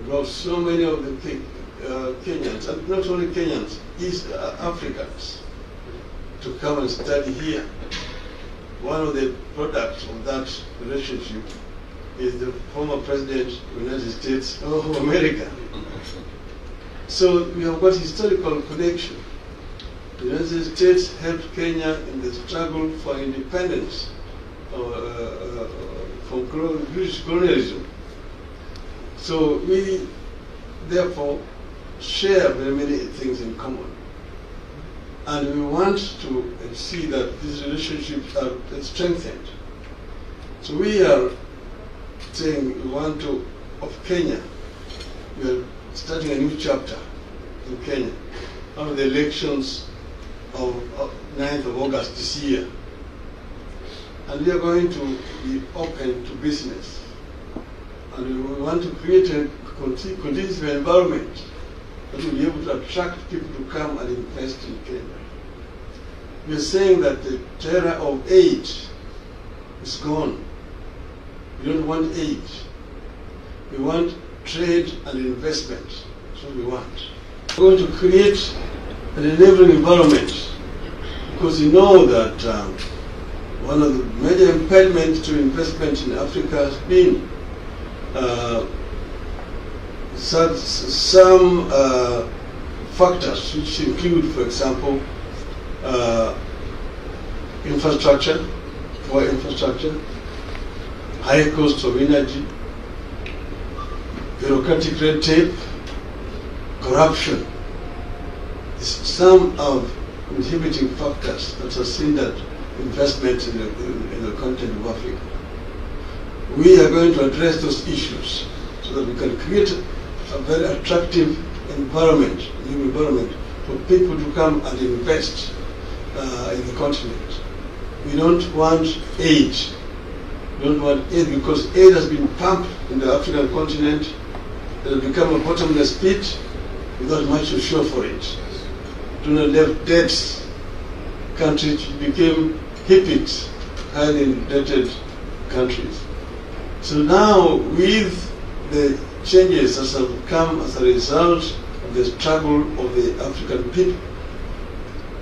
brought so many of the Kenyans, and not only Kenyans, East Africans, to come and study here. One of the products of that relationship is the former president of the United States of America. So we have got historical connection. The United States helped Kenya in the struggle for independence from British colonialism. So we therefore share very many things in common. And we want to see that these relationships are strengthened. So we are saying we want to, of Kenya, we are starting a new chapter in Kenya after the elections of 9th of August this year. And we are going to be open to business. And we want to create a conducive environment that will be able to attract people to come and invest in Kenya. We are saying that the era of aid is gone. We don't want aid. We want trade and investment. That's what we want. We're going to create an enabling environment because you know that one of the major impediments to investment in Africa has been some factors which include, for example, infrastructure, poor infrastructure, high cost of energy, bureaucratic red tape, corruption. Some of inhibiting factors that have hindered investment in the continent of Africa. We are going to address those issues so that we can create a very attractive environment, new environment, for people to come and invest in the continent. We don't want aid. We don't want aid because aid has been pumped in the African continent. It has become a bottomless pit without much to show for it. Do not left debts. Countries became HIPICs, highly indebted countries. So now, with the changes that have come as a result of the struggle of the African people,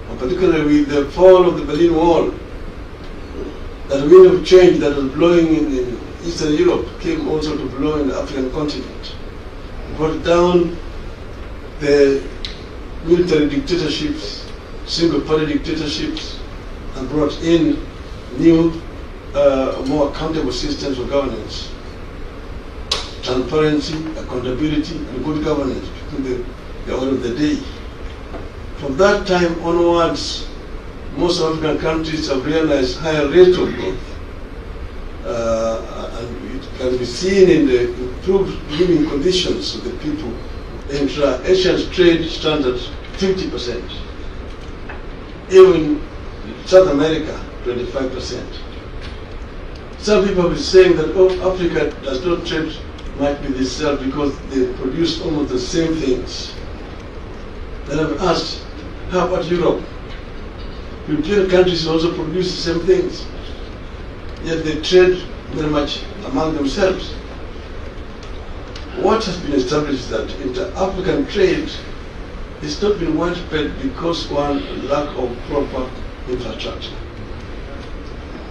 and particularly with the fall of the Berlin Wall, that wind of change that was blowing in Eastern Europe came also to blow in the African continent. It brought down the military dictatorships, single-party dictatorships, and brought in new, more accountable systems of governance, transparency, accountability, and good governance between the order of the day. From that time onwards, most African countries have realized higher rates of growth, and it can be seen in the improved living conditions of the people. The intra-Asian trade stands at 50%. Even South America, 25%. Some people have been saying that Africa does not trade much with itself because they produce almost the same things. Then I've asked, how about Europe? European countries also produce the same things, yet they trade very much among themselves. What has been established is that inter-African trade has not been widespread because one lack of proper infrastructure.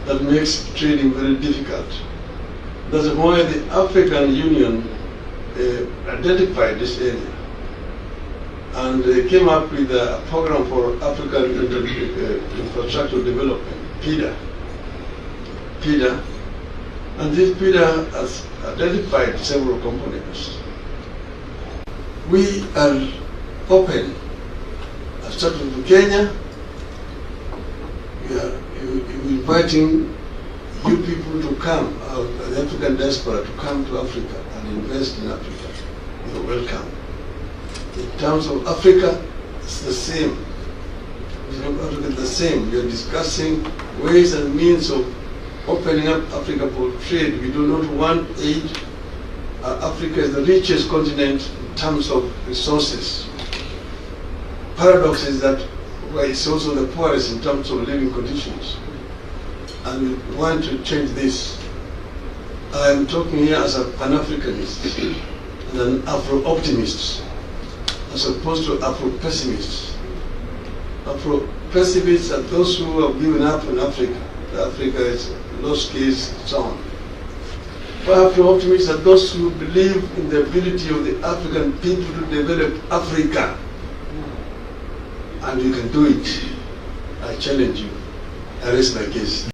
That makes trading very difficult. That's why the African Union identified this area and they came up with a program for African infrastructure development, PIDA. And this PIDA has identified several components. We are open. I started with Kenya. We are inviting you people to come, the African diaspora, to come to Africa and invest in Africa. You're welcome. In terms of Africa, it's the same. Africa is the same. We are discussing ways and means of opening up Africa for trade. We do not want aid. Africa is the richest continent in terms of resources. Paradox is that it's also the poorest in terms of living conditions. And we want to change this. I am talking here as a Pan-Africanist. than Afro-optimists as opposed to Afro-pessimists. Afro-pessimists are those who have given up on Africa. Africa is a lost case, so on. But Afro-optimists are those who believe in the ability of the African people to develop Africa. And you can do it. I challenge you. I raise my case.